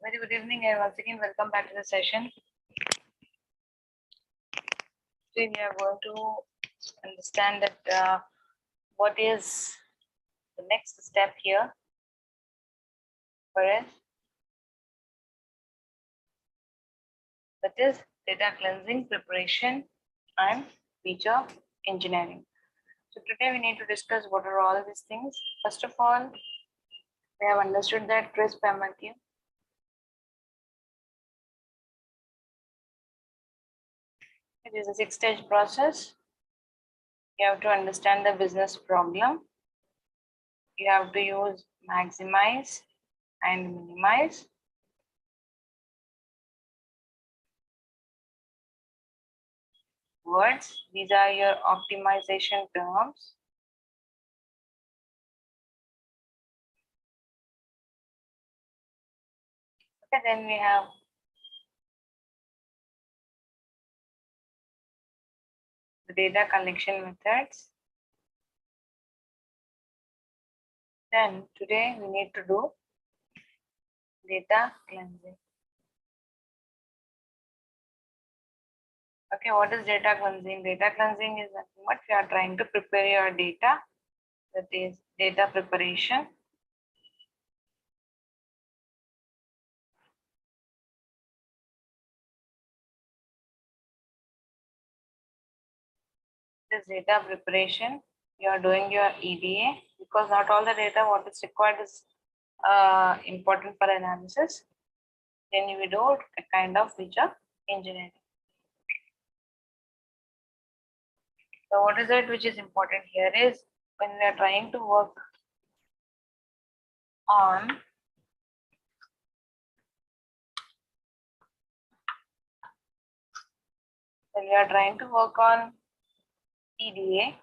Very good evening and once again welcome back to the session. Today we are going to understand that what is the next step here for us. That is data cleansing, preparation and feature engineering. So today we need to discuss what are all these things. First of all, we have understood that crisp MRQ. It is a 6-stage process. You have to understand the business problem. You have to use maximize and minimize. Words, these are your optimization terms. Okay, then we have the data collection methods. Then today we need to do data cleansing. Okay, what is data cleansing? Data cleansing is what you are trying to prepare your data. That is data preparation. This data preparation, you are doing your EDA because not all the data what is required is important for analysis. Then you will do a kind of feature engineering. So what is it which is important here is when we are trying to work on EDA,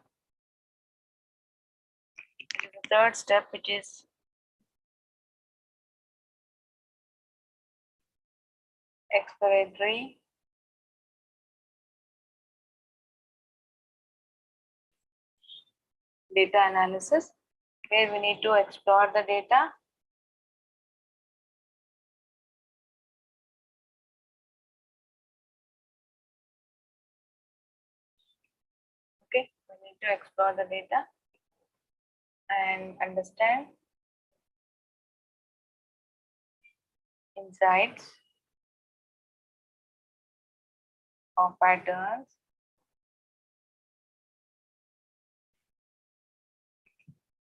the third step, which is exploratory data analysis, where we need to explore the data. Okay, we need to explore the data and understand insights or patterns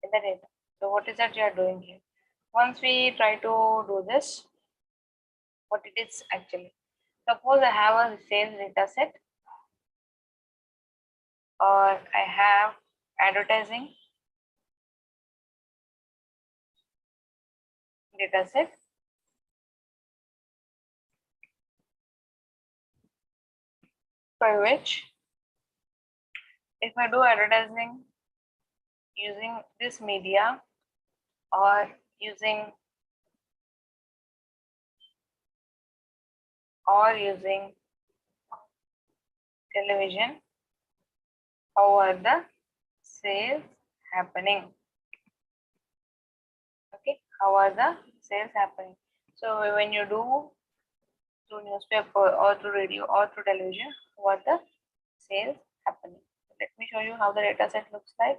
in the data. So what is that you are doing here? Once we try to do this, what it is actually. Suppose I have a sales data set or I have advertising data set. For which, if I do advertising using this media or using television, how are the sales happening? Okay, how are the sales happening? So when you do through newspaper or through radio or through television, what the sales happening? Let me show you how the data set looks like.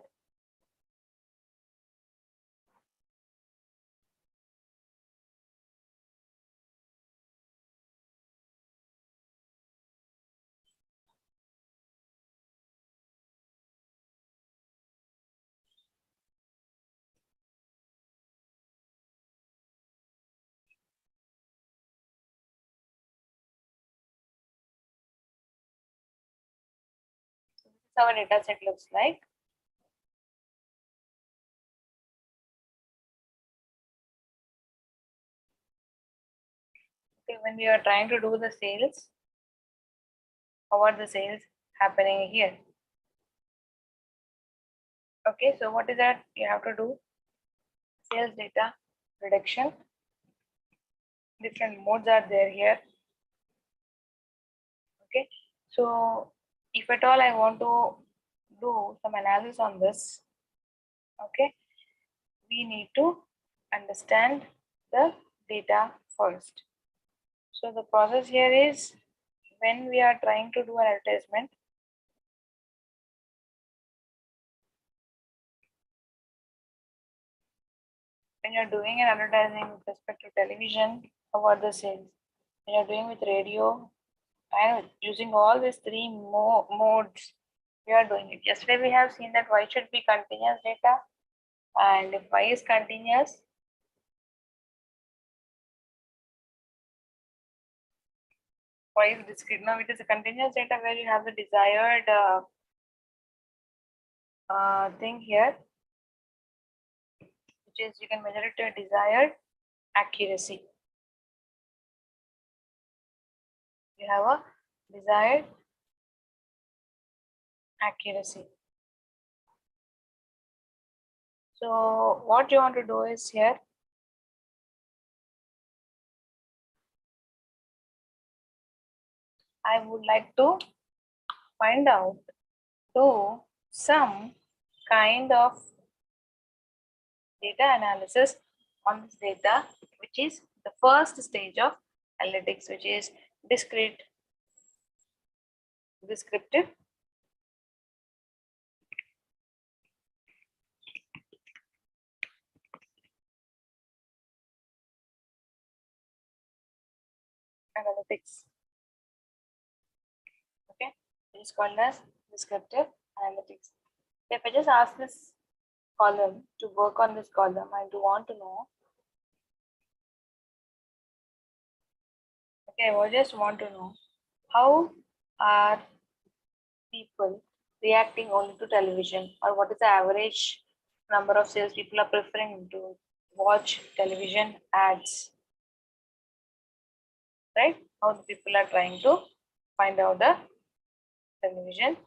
So this is how our data set looks like. Okay, when we are trying to do the sales, how are the sales happening here? Okay, so what is that you have to do? Sales data reduction. Different modes are there here. Okay, so if at all I want to do some analysis on this, okay, we need to understand the data first. So the process here is when we are trying to do an advertisement, when you're doing an advertising with respect to television, about the sales. When you're doing with radio and using all these three modes, we are doing it. Yesterday we have seen that y should be continuous data, and if y is continuous, y is discrete. Now it is a continuous data where you have the desired thing here, which is you can measure it to a desired accuracy. You have a desired accuracy. So what you want to do is here, I would like to find out, do some kind of data analysis on this data, which is the first stage of analytics, which is descriptive analytics. Okay, it is called as descriptive analytics. If I just ask this column to work on this column, I do want to know. Okay, I just want to know how are people reacting only to television, or what is the average number of sales people are preferring to watch television ads, right? How the people are trying to find out the television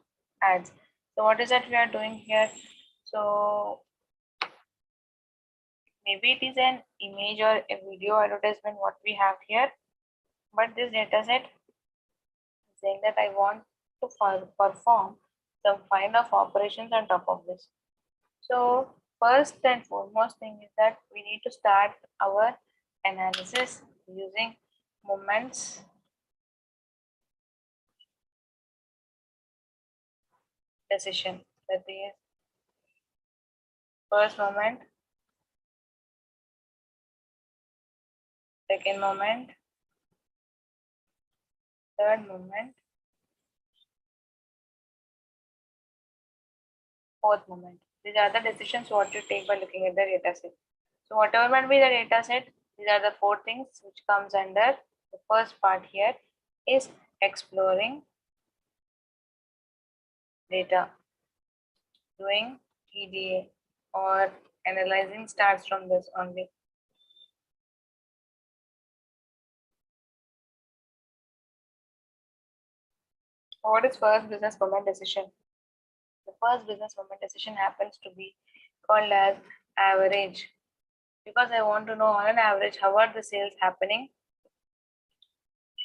ads. So what is that we are doing here? So maybe it is an image or a video advertisement what we have here, but this data set is saying that I want to perform some kind of operations on top of this. So first and foremost thing is that we need to start our analysis using moments decision. That is first moment, second moment, third moment, fourth moment. These are the decisions what you take by looking at the data set. So whatever might be the data set, these are the four things which comes under the first part here is exploring data. Doing EDA or analyzing starts from this only. What is first business moment decision? The first business moment decision happens to be called as average, because I want to know on an average how are the sales happening.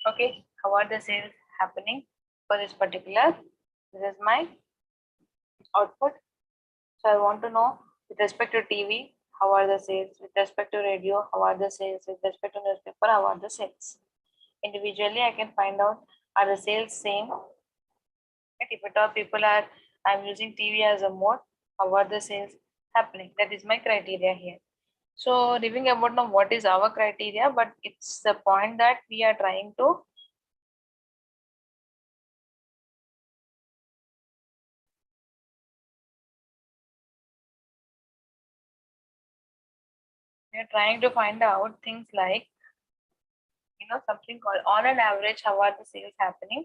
Okay, how are the sales happening for this particular? This is my output. So I want to know with respect to TV, how are the sales? With respect to radio, how are the sales? With respect to newspaper, how are the sales? Individually, I can find out, are the sales same? If at all people are, I'm using TV as a mode, how are the sales happening? That is my criteria here. So leaving about now what is our criteria, but it's the point that we are trying to find out things like, something called on an average, how are the sales happening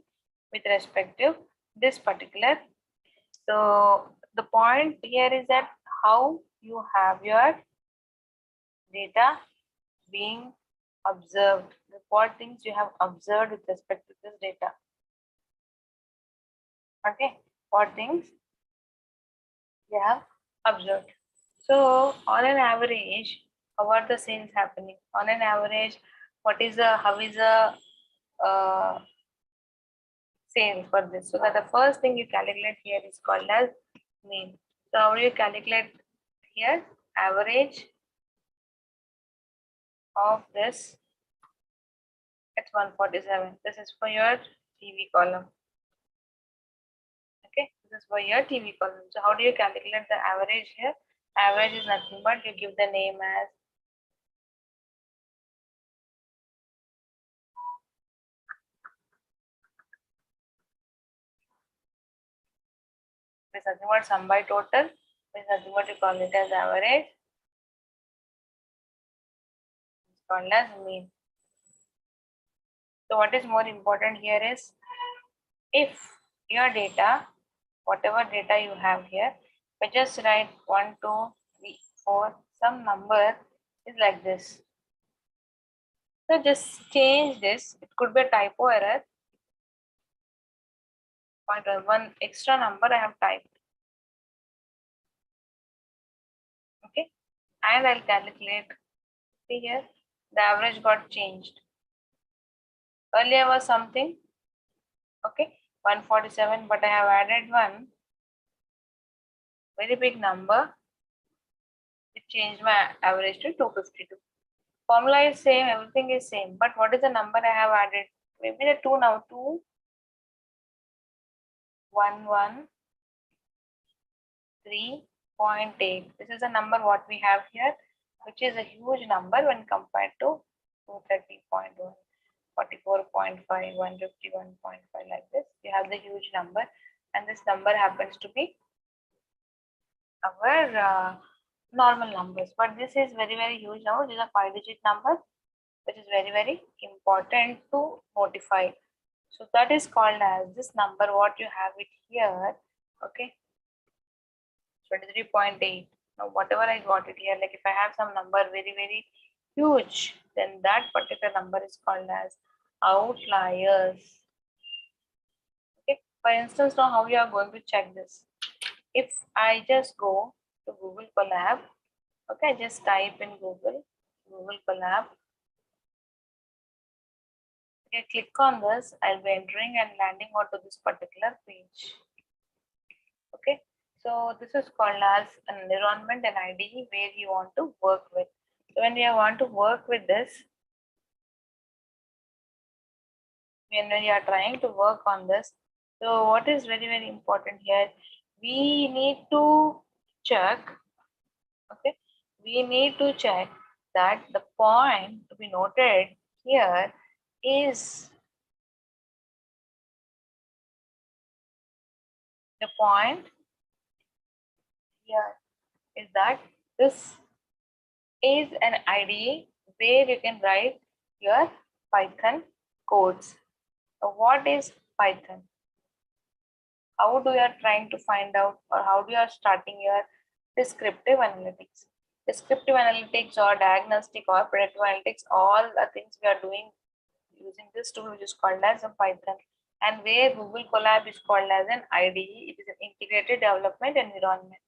with respect to this particular. So the point here is that how you have your data being observed, what things you have observed with respect to this data. Okay, what things you have observed. So on an average, how are the sales happening? On an average, how is the sale for this? So that the first thing you calculate here is called as mean. So how do you calculate here? Average of this. That's 147. This is for your TV column. Okay, this is for your TV column. So how do you calculate the average here? Average is nothing but you give the name as this is nothing but sum by total. This is nothing but you call it as average. It's called as mean. So what is more important here is if your data, whatever data you have here, but just write 1, 2, 3, 4, some number is like this. So just change this. It could be a typo error. One extra number I have typed. Okay, and I'll calculate. See here, the average got changed. Earlier was something. Okay, 147, but I have added one very big number. It changed my average to 252. Formula is same, everything is same, but what is the number I have added? Maybe the 2 now, 2, 1, 1, 3.8. This is the number what we have here, which is a huge number when compared to 230.1, 44.5, 151.5 like this. You have the huge number, and this number happens to be our normal numbers. But this is very, very huge now. This is a 5-digit number, which is very, very important to notify. So that is called as this number, what you have it here. Okay, 23.8. Now whatever I got it here, like if I have some number very, very huge, then that particular number is called as outliers. Okay, for instance, now how you are going to check this? If I just go to Google Collab, okay, just type in Google Collab. Okay, click on this. I'll be entering and landing onto this particular page. Okay, so this is called as an environment and IDE where you want to work with. So when you want to work with this, when we are trying to work on this, so what is very, very important here, we need to check, okay, we need to check that the point to be noted here is the point here is that this is an IDE where you can write your Python codes. So what is Python? How do you are trying to find out, or how do you are starting your descriptive analytics? Descriptive analytics or diagnostic or predictive analytics, all the things we are doing using this tool, which is called as a Python, and where Google Collab is called as an IDE. It is an integrated development environment.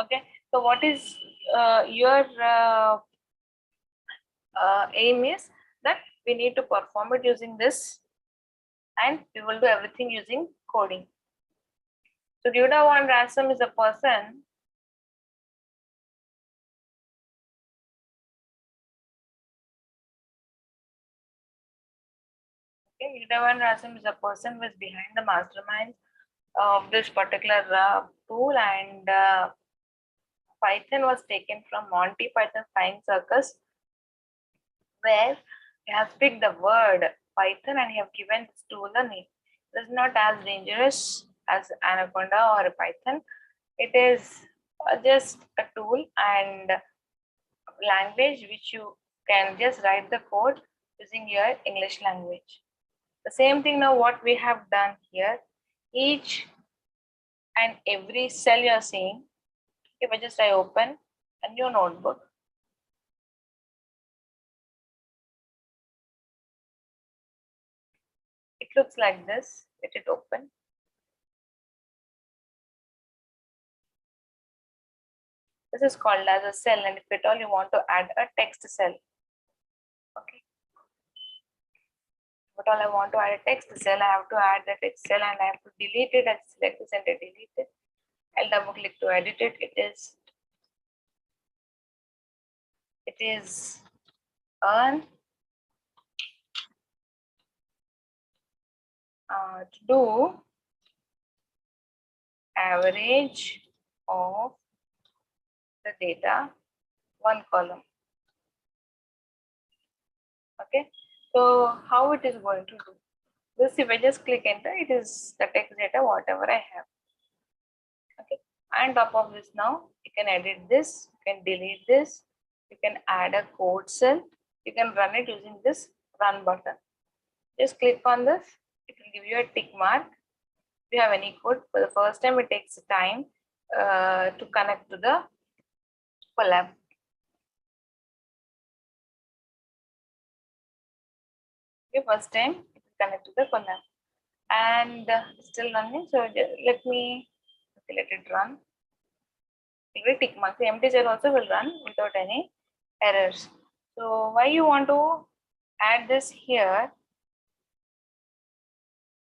Okay, so what is your aim is that we need to perform it using this, and we will do everything using coding. So Duda Van Ransom is a person Duda Van Ransom is a person who is behind the mastermind of this particular tool, and Python was taken from Monty Python Flying Circus, where he has picked the word Python and he have given this tool a name. It is not as dangerous as Anaconda or a Python. It is just a tool and language which you can just write the code using your English language. The same thing now what we have done here, each and every cell you are seeing, if I open a new notebook, it looks like this. Let it open. This is called as a cell, and if at all you want to add a text cell, okay. But all I want to add a text cell, I have to add the text cell and I have to delete it. I select this and I delete it. I'll double click to edit it. It is earn to do average of the data, one column. Okay, so how it is going to do this? If I just click enter, it is the text data whatever I have. Okay, and top of this, now you can edit this, you can delete this, you can add a code cell, you can run it using this run button. Just click on this, it will give you a tick mark. If you have any code, for the first time it takes time to connect to the Collab. Okay, first time it will connect to the Collab, and still running. So let me let it run. It will tick mark. The empty cell also will run without any errors. So why you want to add this here?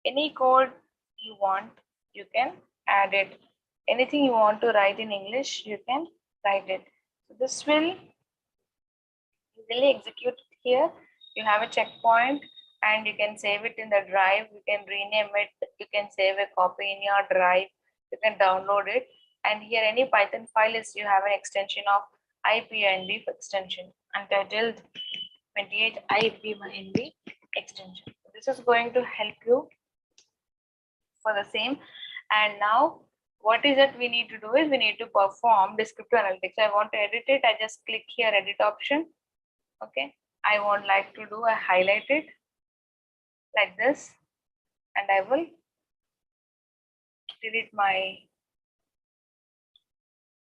Any code you want, you can add it. Anything you want to write in English, you can write it. So this will easily execute here. You have a checkpoint and you can save it in the drive. You can rename it. You can save a copy in your drive. You can download it. And here any Python file is, you have an extension of IPNB extension, Untitled 28 IPNB extension. This is going to help you for the same. And now what is it we need to do is we need to perform descriptive analytics. I want to edit it. I just click here, edit option. Okay, I would like to do a highlight it like this, and I will delete my,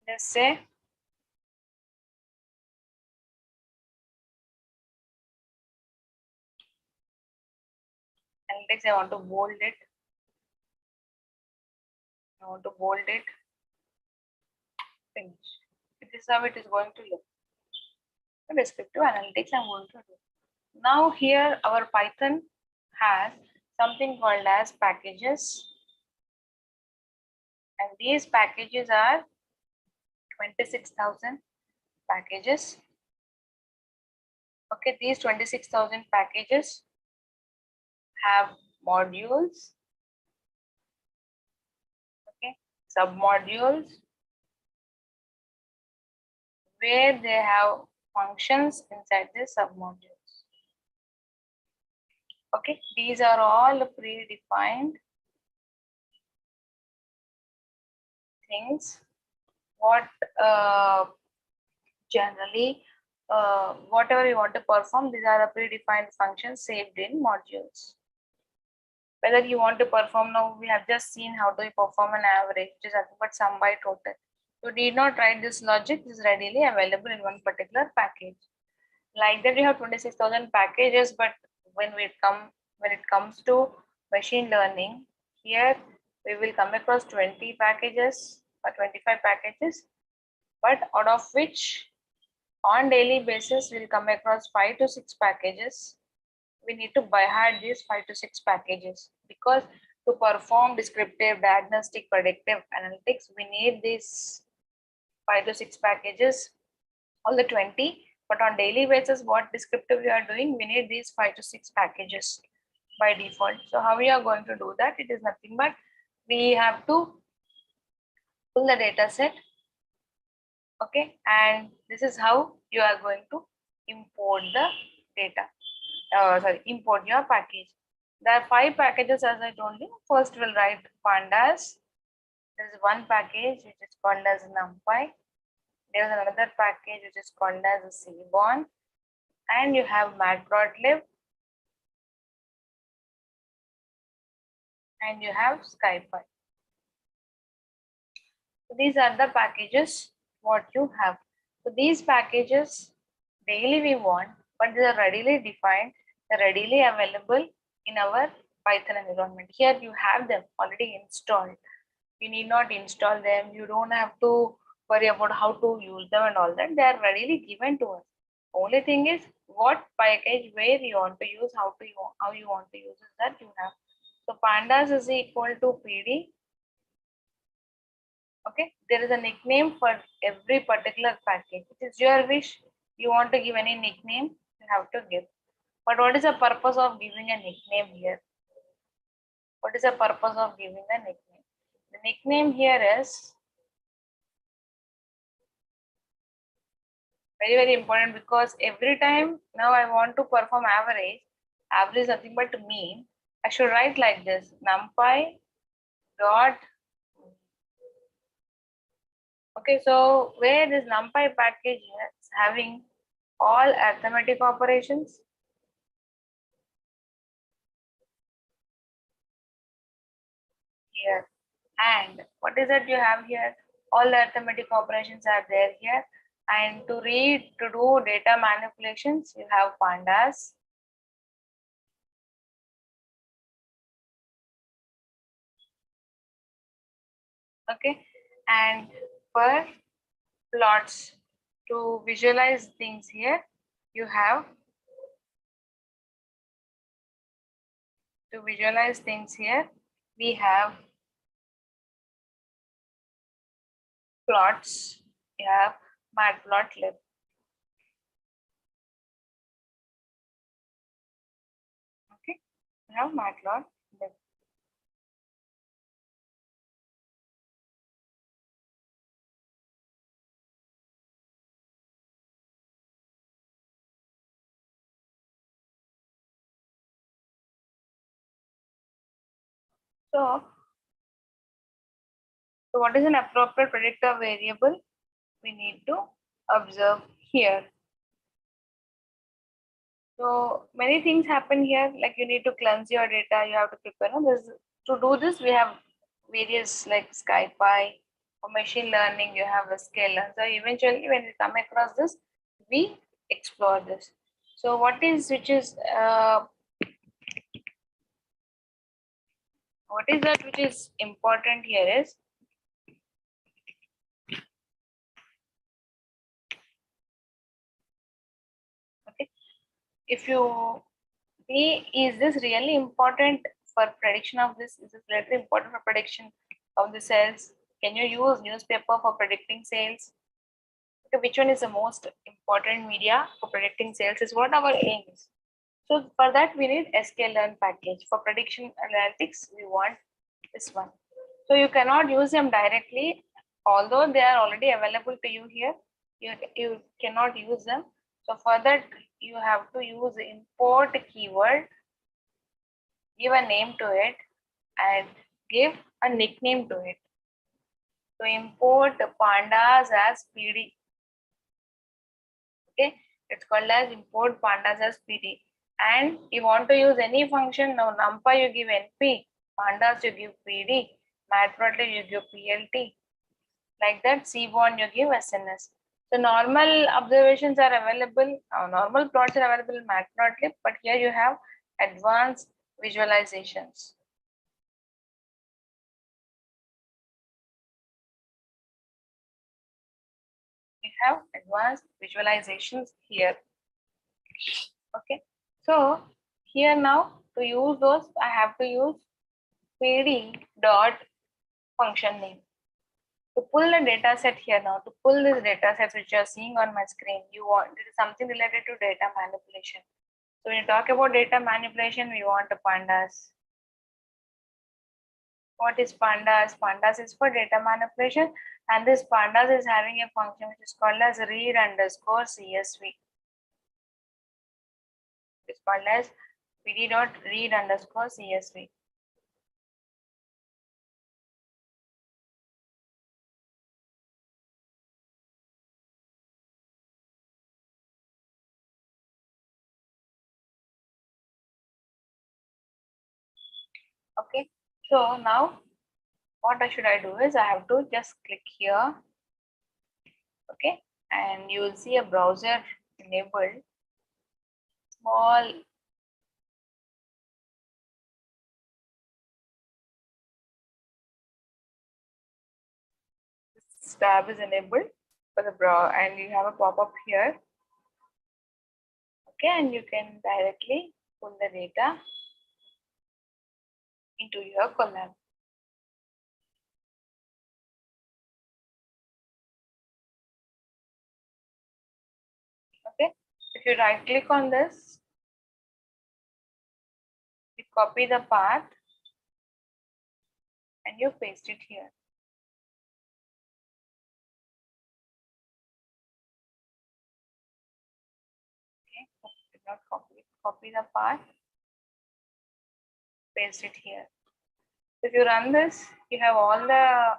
let's say, analytics. I want to bold it. I want to bold it. Finish. This is how it is going to look. The descriptive analytics I'm going to do. Now here our Python has something called as packages, and these packages are 26,000 packages. Okay, these 26,000 packages have modules, okay, submodules, where they have functions inside the submodules. Okay, these are all predefined things. What generally, whatever you want to perform, these are predefined functions saved in modules. Whether you want to perform, now we have just seen how to perform an average, which is nothing but sum by total. You need not write this logic, this is readily available in one particular package. Like that, you have 26,000 packages, but when it comes to machine learning, here we will come across 20 packages or 25 packages, but out of which on daily basis we'll come across 5 to 6 packages. We need to by heart these 5 to 6 packages, because to perform descriptive, diagnostic, predictive analytics, we need these 5 to 6 packages, all the 20. But on daily basis, what descriptive we are doing, we need these 5 to 6 packages by default. So how we are going to do that? It is nothing but we have to pull the data set. Okay, and this is how you are going to import the data. Import your package. There are 5 packages, as I told you. First, we'll write pandas. There is one package which is called as numpy. There is another package which is called as seaborn, and you have matplotlib, and you have scipy. So these are the packages what you have. So these packages daily we want, but they are readily defined, they are readily available in our Python environment. Here you have them already installed. You need not install them. You don't have to worry about how to use them and all that. They are readily given to us. Only thing is what package, where you want to use, how you want to use it, that you have. So pandas is equal to PD. Okay, there is a nickname for every particular package. It is your wish. You want to give any nickname, you have to give. But what is the purpose of giving a nickname here? What is the purpose of giving the nickname? The nickname here is very, very important because every time now I want to perform average is nothing but mean. I should write like this: numpy dot. Okay, so where this numpy package is having all arithmetic operations. Here, and what is it you have here? All the arithmetic operations are there here, and to do data manipulations you have pandas. Okay, and for plots to visualize things here you have we have plots. You have matplotlib. Okay, you have matplotlib. So what is an appropriate predictor variable? We need to observe here. So many things happen here, like you need to cleanse your data, you have to prepare. To do this, we have various like SkyPy or machine learning, you have a scalar. So eventually when we come across this, we explore this. So what is that which is important here is okay. If you see, is this really important for prediction of this? Is this really important for prediction of the sales? Can you use newspaper for predicting sales? Okay, which one is the most important media for predicting sales is what our aim is. So for that we need sklearn package. For prediction analytics, we want this one. So you cannot use them directly, although they are already available to you here. You cannot use them. So for that you have to use the import keyword, give a name to it, and give a nickname to it. So import pandas as PD. Okay, it's called as import pandas as PD. And you want to use any function, now numpy you give np, pandas you give PD, matplotlib you give plt, like that cbond you give sns. So normal observations are available, normal plots are available in matplotlib, but here you have advanced visualizations. You have advanced visualizations here. Okay, so here now to use those, I have to use pd dot function name. To pull the data set here now, to pull this data sets which you are seeing on my screen, you want it is something related to data manipulation. So when you talk about data manipulation, we want the pandas. What is pandas? Pandas is for data manipulation, and this pandas is having a function which is called as read underscore CSV. It's called as pd.read underscore CSV. Okay, so now what should I do is I have to just click here. Okay, and you will see a browser enabled. Small this tab is enabled for the browser, and you have a pop-up here. Okay, and you can directly pull the data into your Collab. Okay, if you right click on this, you copy the path and you paste it here. Okay, did not copy it. Copy the part, paste it here. If you run this, you have all the,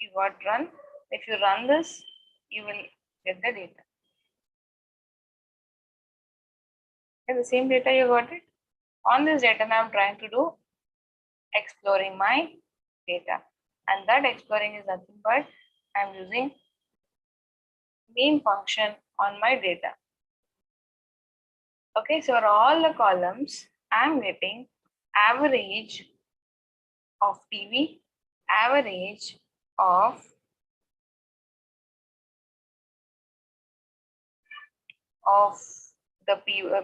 you got run. If you run this, you will get the data. Okay, the same data you got it. On this data, now I'm trying to do exploring my data, and that exploring is nothing but I'm using main function on my data. Okay, so for all the columns, I'm getting average of TV, average of the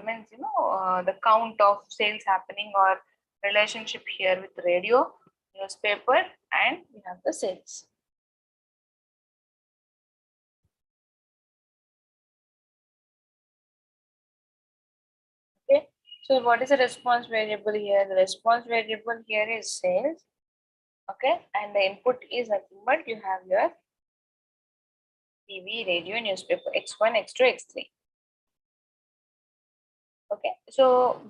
means the count of sales happening or relationship here with radio, newspaper, and we have the sales. Okay, so what is the response variable here? The response variable here is sales. Okay, and the input is nothing but you have your TV, radio, newspaper, X1, X2, X3. Okay, so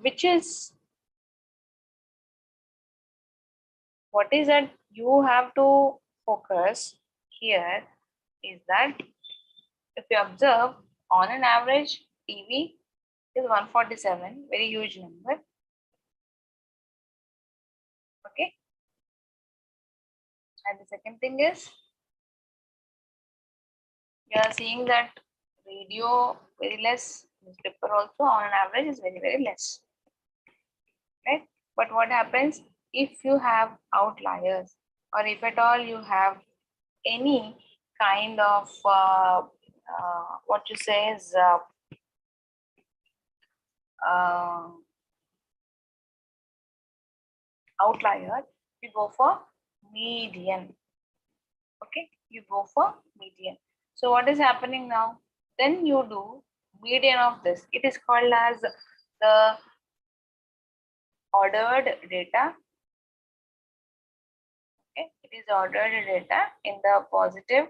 what is that you have to focus here is that if you observe on an average, TV is 147, very huge number. Okay, and the second thing is you are seeing that radio very less, newspaper also on an average is very, very less, right? But what happens if you have outliers, or if at all you have any kind of what you say is outlier, you go for median. Okay, you go for median. So what is happening now? Then you do median of this. It is called as the ordered data. Okay, it is ordered data in the positive,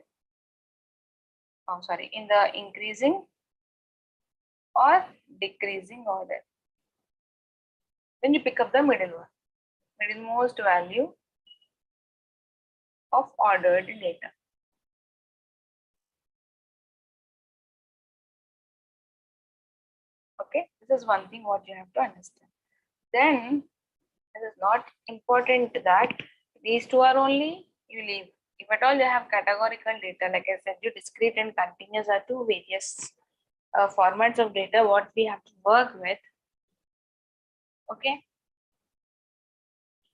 in the increasing or decreasing order. Then you pick up the middle one, middlemost value of ordered data. Okay, this is one thing what you have to understand. Then it is not important that these two are only, you leave. If at all you have categorical data, like I said, you discrete and continuous are two various formats of data what we have to work with. Okay,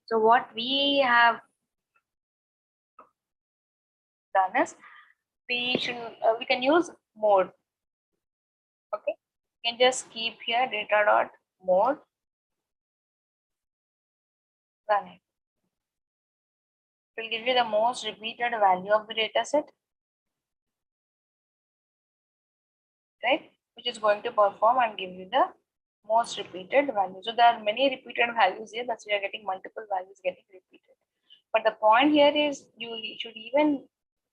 so what we have done is we can use mode. Okay, you can just keep here data dot mode, run it. It will give you the most repeated value of the data set, right? Which is going to perform and give you the most repeated value. So there are many repeated values here, that's why we are getting multiple values getting repeated. But the point here is you should even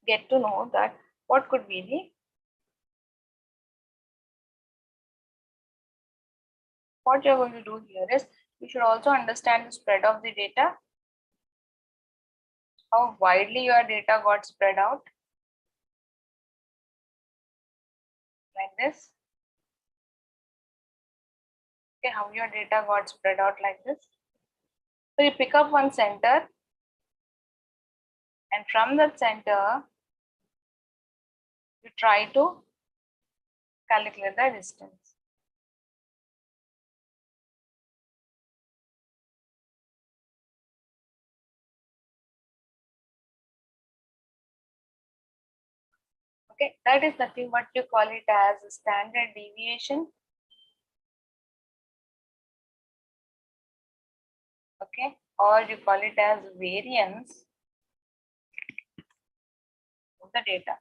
get to know that what could be the, what you're going to do here is you should also understand the spread of the data, how widely your data got spread out, like this. Okay, how your data got spread out like this. So you pick up one center, and from that center, you try to calculate the distance. Okay, that is nothing but you call it as a standard deviation. Okay, or you call it as variance of the data.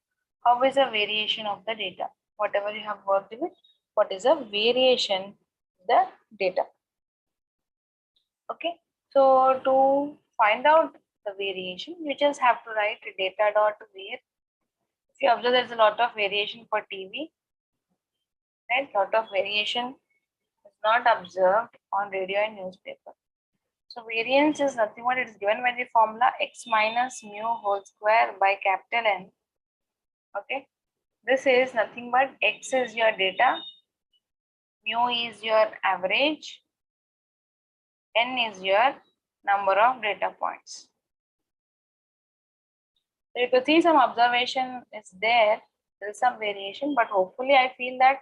How is a variation of the data? Whatever you have worked with, what is a variation of the data? Okay, so to find out the variation. You just have to write data dot var. If you observe, there's a lot of variation for TV, right? Lot of variation is not observed on radio and newspaper. So variance is nothing but it is given by the formula x minus mu whole square by capital N. Okay, this is nothing but x is your data, mu is your average, N is your number of data points. So you could see some observation is there is some variation, but hopefully I feel that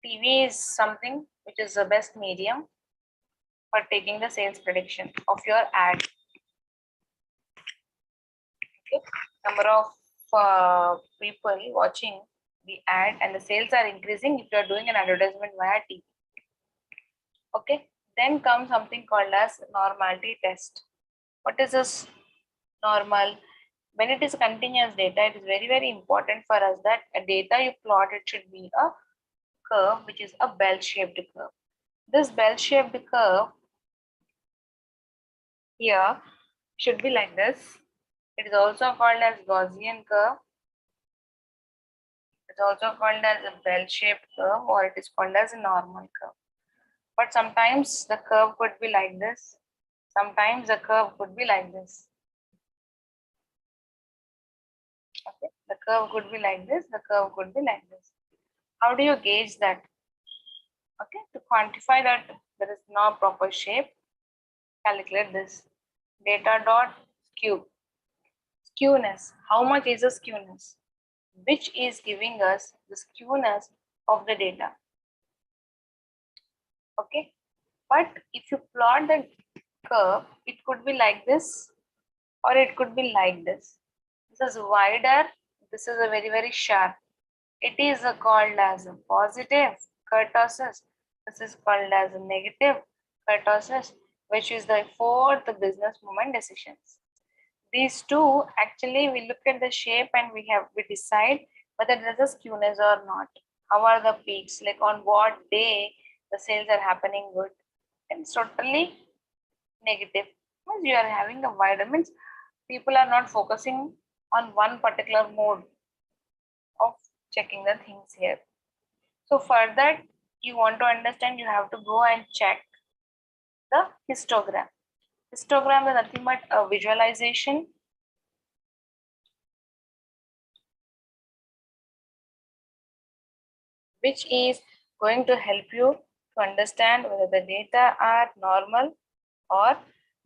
TV is something which is the best medium for taking the sales prediction of your ad. Okay. Number of people watching the ad and the sales are increasing if you are doing an advertisement via TV. Okay, then comes something called as normality test. What is this normal? When it is continuous data, it is very, very important for us that a data you plot, it should be a curve, which is a bell-shaped curve. This bell-shaped curve here should be like this. It is also called as Gaussian curve. It's also called as a bell-shaped curve, or it is called as a normal curve. But sometimes the curve could be like this. Sometimes the curve could be like this. Okay, the curve could be like this. The curve could be like this. How do you gauge that? Okay, to quantify that there is no proper shape, calculate this. Data dot skew. Skewness. How much is the skewness? Which is giving us the skewness of the data. Okay, but if you plot the curve, it could be like this or it could be like this. This is wider, this is a very, very sharp. It is called as a positive kurtosis. This is called as a negative kurtosis, which is the fourth business moment decisions. These two, actually we look at the shape and we decide whether there is a skewness or not. How are the peaks, like on what day the sales are happening good, and it's totally negative. Means you are having a wider, means people are not focusing on one particular mode of checking the things here. So for that, you want to understand, you have to go and check the histogram. Histogram is nothing but a visualization which is going to help you to understand whether the data are normal or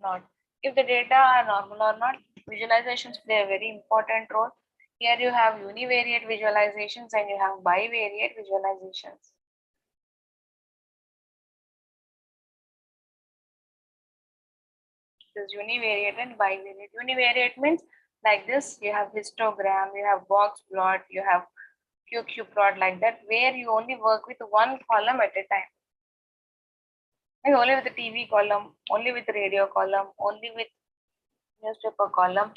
not. If the data are normal or not, visualizations play a very important role. Here you have univariate visualizations and you have bivariate visualizations. This is univariate and bivariate. Univariate means like this, you have histogram, you have box plot, you have QQ plot, like that, where you only work with one column at a time. And only with the TV column, only with the radio column, only with newspaper column,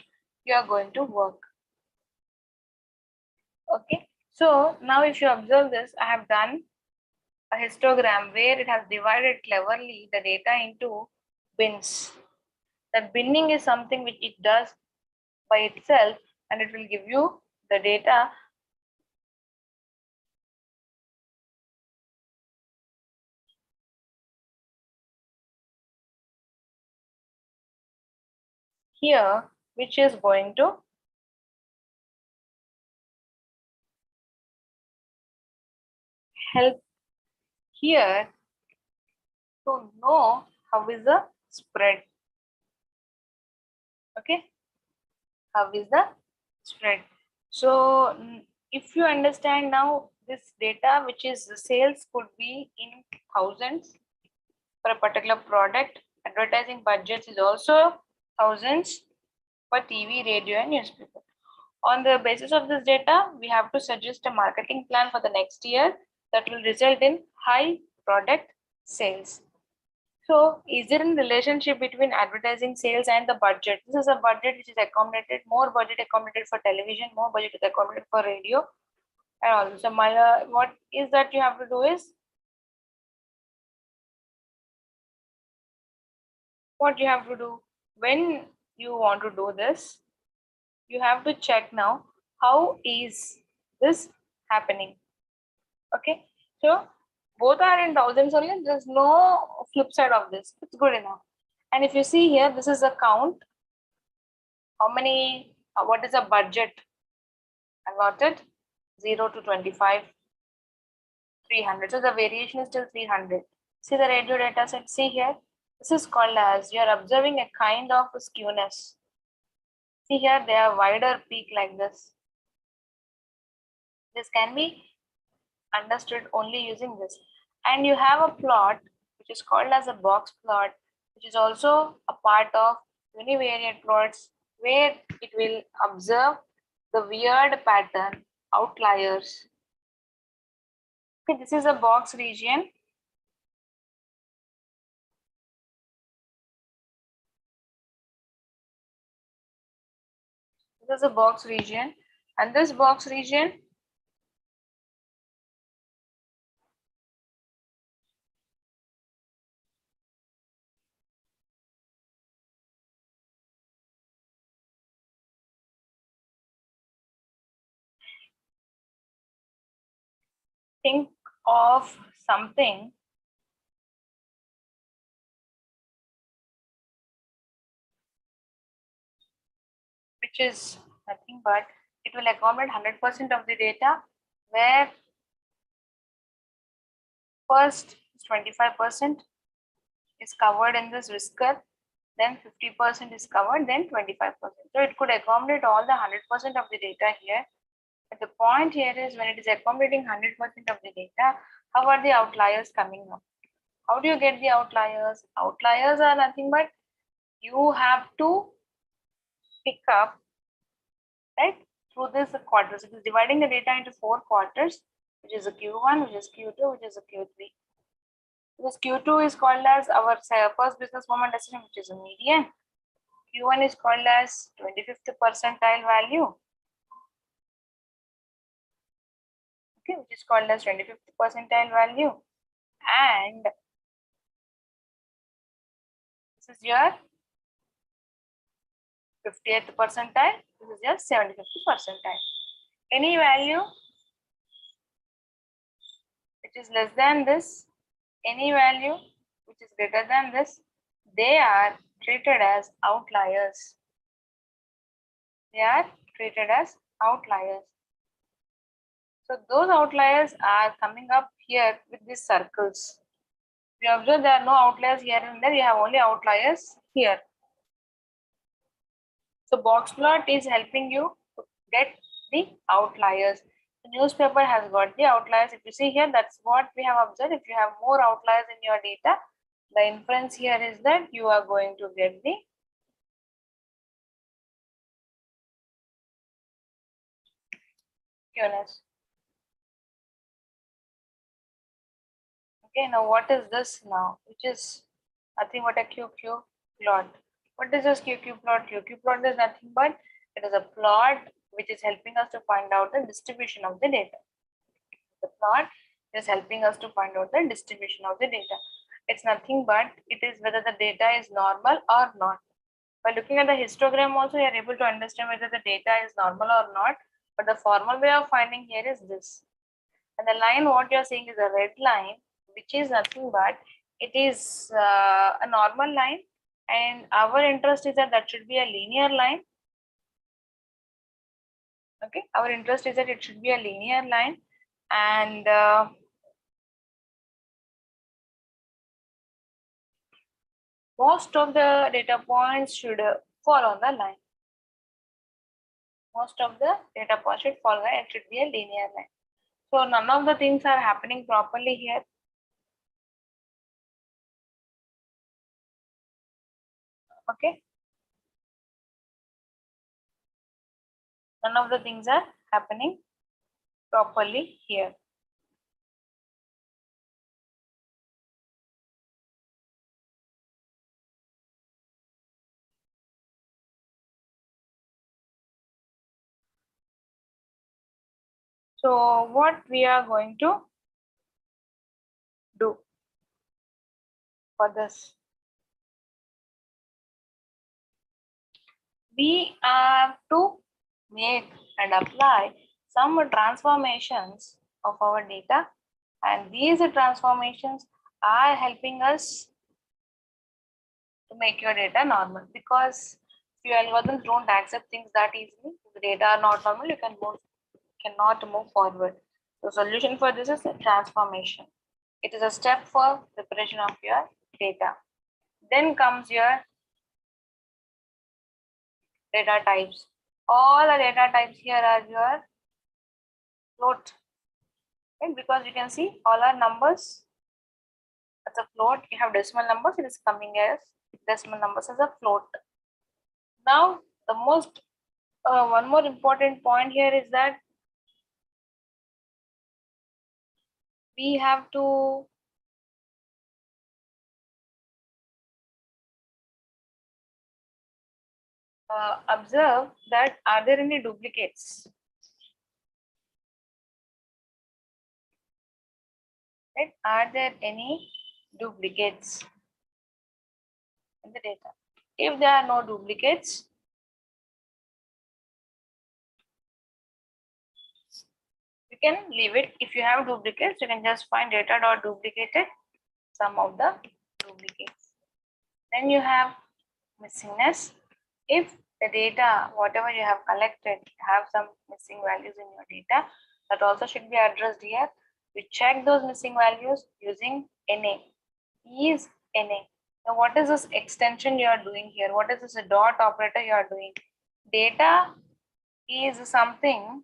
you are going to work. Okay, so now if you observe this, I have done a histogram where it has divided cleverly the data into bins. That binning is something which it does by itself and it will give you the data here, which is going to help here to know how is the spread. Okay, how is the spread? So if you understand now, this data which is the sales could be in thousands for a particular product. Advertising budgets is also thousands for TV, radio and newspaper. On the basis of this data, we have to suggest a marketing plan for the next year that will result in high product sales. So is there a relationship between advertising sales and the budget? This is a budget which is accommodated, more budget accommodated for television, more budget is accommodated for radio. And also what is that you have to do is, what you have to do when you want to do this, you have to check now how is this happening. Okay, so both are in thousands only, there's no flip side of this. It's good enough. And if you see here, this is a count. How many, what is the budget allotted? 0 to 25, 300. So the variation is still 300. See the radio data set, see here. This is called as, you are observing a kind of skewness. See here, they are wider peak like this. This can be understood only using this. And you have a plot which is called as a box plot, which is also a part of univariate plots, where it will observe the weird pattern outliers. Okay, this is a box region. This is a box region, and this box region think of something which is nothing but it will accommodate 100% of the data, where first 25% is covered in this whisker, then 50% is covered, then 25%. So it could accommodate all the 100% of the data here. But the point here is, when it is accommodating 100% of the data, how are the outliers coming up? How do you get the outliers? Outliers are nothing but you have to pick up, right, through this quarters. It is dividing the data into 4 quarters, which is a Q1, which is Q2, which is a Q3. This Q2 is called as our first business moment estimate, which is a median. Q1 is called as 25th percentile value. Okay, which is called as 25th percentile value. And this is your 50th percentile. This is your 75th percentile. Any value which is less than this, any value which is greater than this, they are treated as outliers. They are treated as outliers. So those outliers are coming up here with these circles. You observe there are no outliers here and there, you have only outliers here. So box plot is helping you to get the outliers. The newspaper has got the outliers. If you see here, that's what we have observed. If you have more outliers in your data, the inference here is that you are going to get the skewness. Okay, now what is this now? Which is nothing but a QQ plot. What is this QQ plot? QQ plot is nothing but it is a plot which is helping us to find out the distribution of the data. The plot is helping us to find out the distribution of the data. It's nothing but it is whether the data is normal or not. By looking at the histogram also, you are able to understand whether the data is normal or not. But the formal way of finding here is this. And the line what you are seeing is a red line, which is nothing but it is a normal line, and our interest is that that should be a linear line. Okay, our interest is that it should be a linear line, and most of the data points should fall on the line. Most of the data points should fall on the line. It should be a linear line. So none of the things are happening properly here. Okay. None of the things are happening properly here. So what we are going to do for this? we have to make and apply some transformations of our data, and these transformations are helping us to make your data normal, because your algorithms don't accept things that easily. If the data are not normal, you cannot move forward. The solution for this is a transformation. It is a step for preparation of your data. Then comes your data types. All the data types here are your float, right? Because you can see all our numbers as a float. You have decimal numbers, it is coming as decimal numbers as a float. Now, the most one more important point here is that we have to observe that are there any duplicates, right? Are there any duplicates in the data? If there are no duplicates, you can leave it. If you have duplicates, you can just find data.duplicated, sum of the duplicates. Then you have missingness. If the data, whatever you have collected, have some missing values in your data, that also should be addressed here. You check those missing values using NA. Is NA. Now, what is this extension you are doing here? What is this dot operator you are doing? Data is something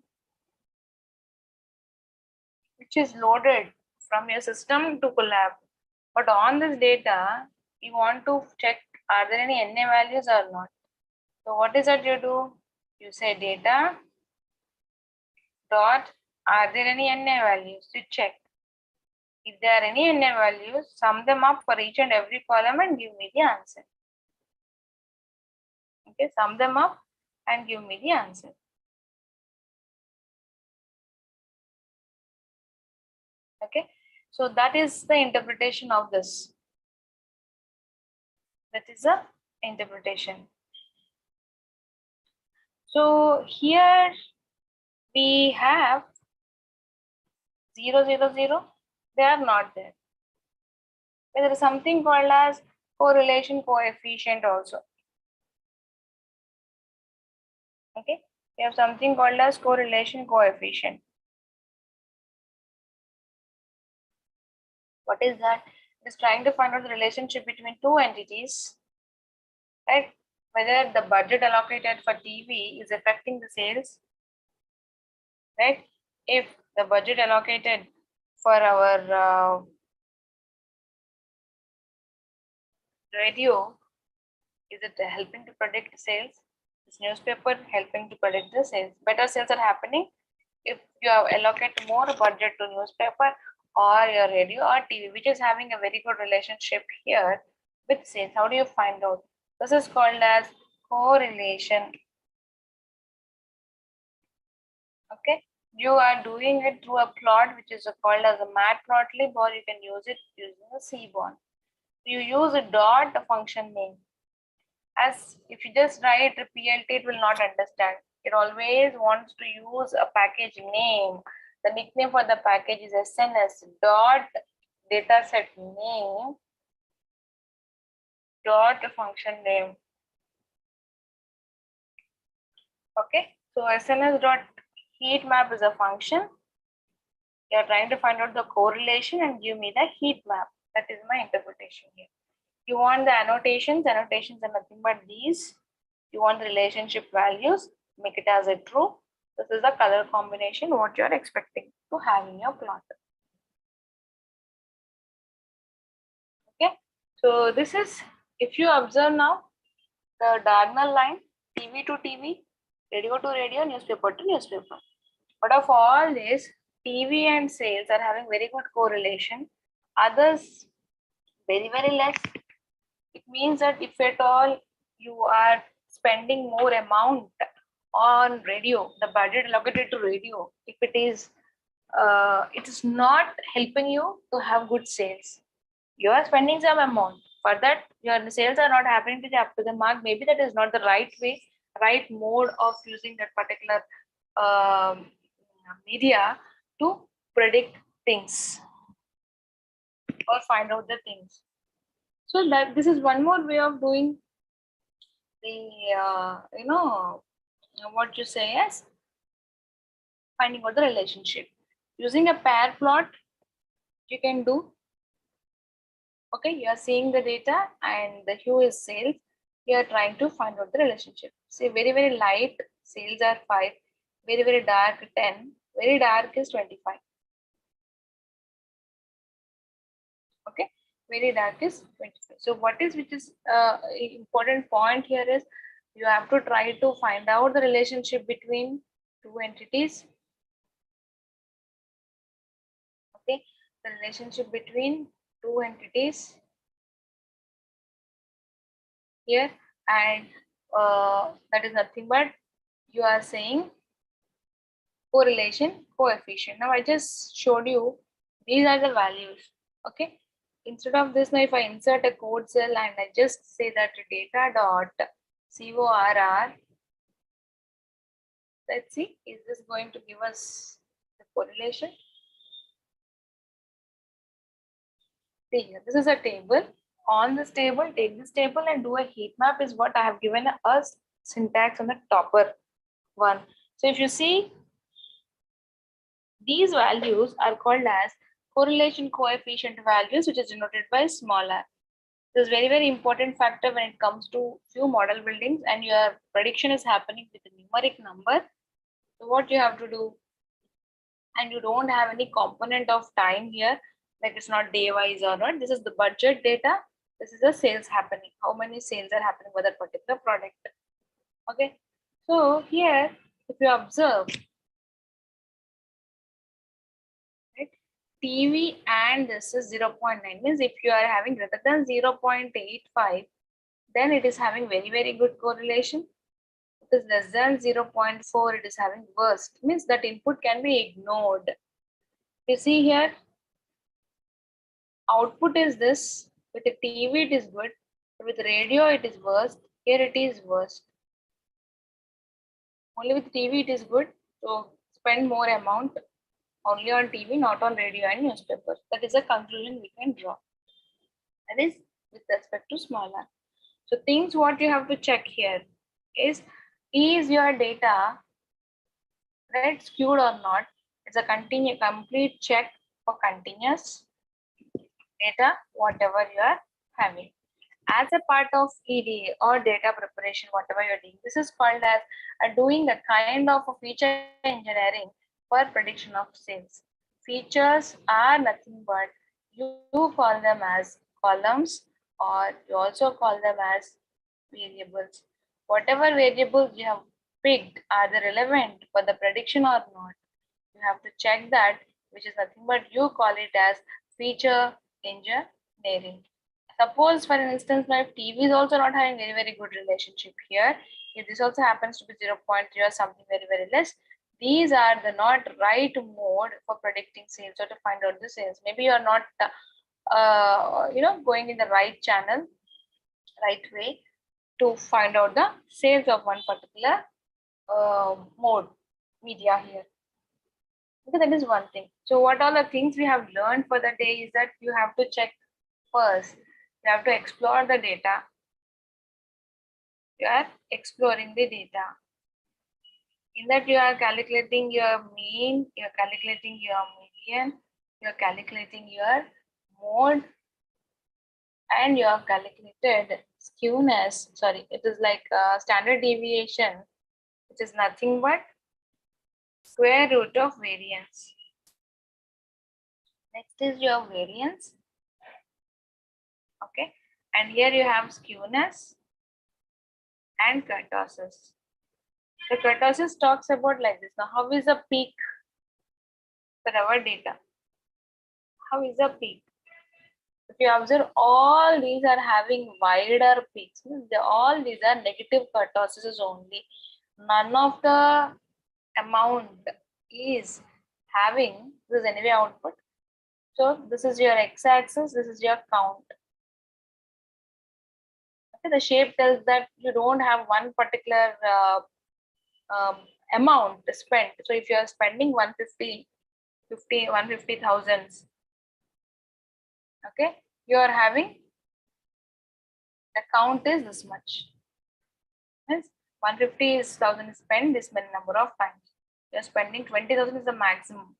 which is loaded from your system to Collab. But on this data, you want to check are there any NA values or not. So what is that you do? You say data dot are there any NA values? You check. If there are any NA values, sum them up for each and every column and give me the answer. Okay, sum them up and give me the answer. Okay, so that is the interpretation of this. That is the interpretation. So here we have 0, 0, 0. They are not there. There is something called as correlation coefficient also. Okay, we have something called as correlation coefficient. What is that? It is trying to find out the relationship between two entities, right? Whether the budget allocated for TV is affecting the sales, right? If the budget allocated for our radio, is it helping to predict sales? This newspaper helping to predict the sales. Better sales are happening if you have allocate more budget to newspaper or your radio or TV, which is having a very good relationship here with sales. How do you find out? This is called as correlation. Okay, you are doing it through a plot which is called as a matplotlib, or you can use it using a Seaborn. You use a dot function name. As if you just write PLT, it will not understand. It always wants to use a package name. The nickname for the package is SNS dot dataset name dot function name. Okay, so SNS dot heat map is a function. You are trying to find out the correlation and give me the heat map. That is my interpretation here. You want the annotations. Annotations are nothing but these. You want the relationship values. Make it as a true. This is the color combination what you are expecting to have in your plot. Okay, so this is, if you observe now, the diagonal line, TV to TV, radio to radio, newspaper to newspaper. But of all this, TV and sales are having very good correlation. Others, very, very less. It means that if at all you are spending more amount on radio, the budget allocated to radio, if it is not helping you to have good sales. You are spending some amount. For that, your sales are not happening to the up to the mark. Maybe that is not the right way. right mode of using that particular media to predict things or find out the things. So that this is one more way of doing the what you say as finding out the relationship using a pair plot. You can do, okay, you are seeing the data and the hue is sales. You are trying to find out the relationship. See, very light sales are 5, very dark 10, very dark is 25. Okay, very dark is 25. So what is which is important point here is you have to try to find out the relationship between two entities. Okay, the relationship between two entities here, and that is nothing but you are saying correlation coefficient. Now I just showed you these are the values. Okay, instead of this, now if I insert a code cell and I just say that data dot corr, let's see, is this going to give us the correlation? See here, this is a table. On this table, take this table and do a heat map is what I have given us syntax on the topper one. So if you see, these values are called as correlation coefficient values, which is denoted by small r. This is very important factor when it comes to few model buildings and your prediction is happening with a numeric number. So what you have to do, and you don't have any component of time here, like it's not day wise or not. This is the budget data. This is the sales happening. How many sales are happening for that particular product? Okay. So here, if you observe, right, TV and this is 0.9 means if you are having greater than 0.85, then it is having very good correlation. If it is less than 0.4, it is having worst. Means that input can be ignored. You see here, output is this. With the TV, it is good. With radio, it is worst. Here, it is worst. Only with TV, it is good. So, spend more amount only on TV, not on radio and newspapers. That is a conclusion we can draw. That is with respect to smaller. So, things what you have to check here is your data right skewed or not? It's a complete check for continuous data, whatever you are having. As a part of EDA or data preparation, whatever you're doing, this is called as doing a kind of a feature engineering for prediction of sales. Features are nothing but you call them as columns or you also call them as variables. Whatever variables you have picked, are they relevant for the prediction or not? You have to check that, which is nothing but you call it as feature engineering. Suppose for instance, now if TV is also not having very good relationship here, if this also happens to be 0.3 or something very less, these are the not right mode for predicting sales or to find out the sales. Maybe you are not going in the right channel, right way to find out the sales of one particular mode media here. Okay, that is one thing. So what all the things we have learned for the day is that you have to check first. You have to explore the data. You are exploring the data. In that you are calculating your mean, you are calculating your median, you are calculating your mode, and you have calculated skewness. Sorry, it is like standard deviation, which is nothing but square root of variance. Next is your variance. Okay, and here you have skewness and kurtosis. The kurtosis talks about like this. Now, how is a peak for our data? How is a peak? If you observe, all these are having wider peaks. All these are negative kurtosises only. None of the amount is having this anyway output. So this is your x-axis. This is your count. The shape tells that you don't have one particular amount spent. So if you are spending 150,000, okay, you are having the count is this much. Means 150,000 is spent this many number of times. You are spending 20,000 is the maximum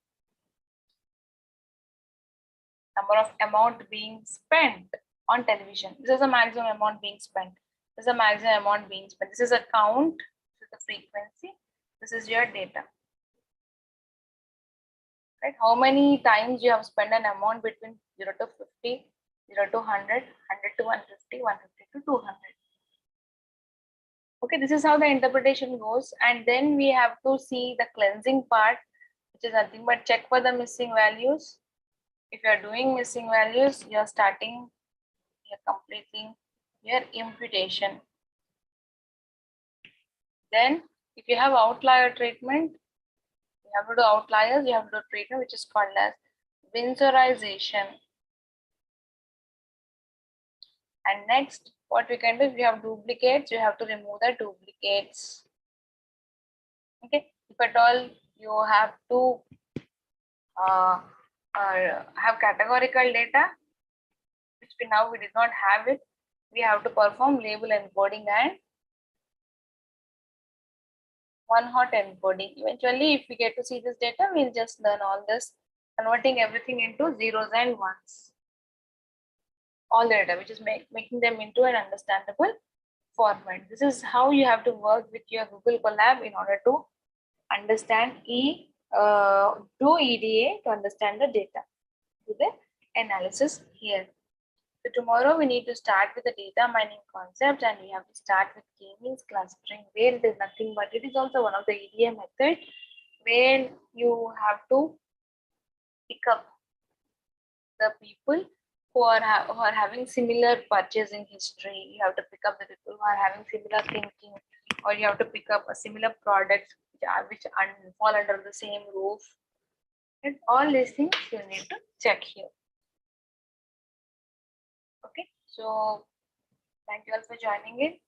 number of amount being spent on television. This is the maximum amount being spent. This is the maximum amount being spent. This is a count. This is the frequency. This is your data. Right? How many times you have spent an amount between 0 to 50, 0 to 100, 100 to 150, 150 to 200. Okay, this is how the interpretation goes. And then we have to see the cleansing part, which is nothing but check for the missing values. If you are doing missing values, you are starting, you are completing your imputation. Then if you have outlier treatment, you have to do outliers, you have to do treatment which is called as Winsorization. And next, what we can do, if you have duplicates, you have to remove the duplicates. Okay, if at all you have to have categorical data, which we did not have it, we have to perform label encoding and one-hot encoding. Eventually, if we get to see this data, we'll just learn all this, converting everything into zeros and ones. All the data, which is making them into an understandable format. This is how you have to work with your Google Collab in order to understand do EDA to understand the data, do the analysis here. So tomorrow we need to start with the data mining concept, and we have to start with k-means clustering, where it is nothing but it is also one of the EDA method where you have to pick up the people who are having similar purchasing history. You have to pick up the people who are having similar thinking, or you have to pick up a similar products which fall under the same roof. And all these things you need to check here. Okay, so thank you all for joining in.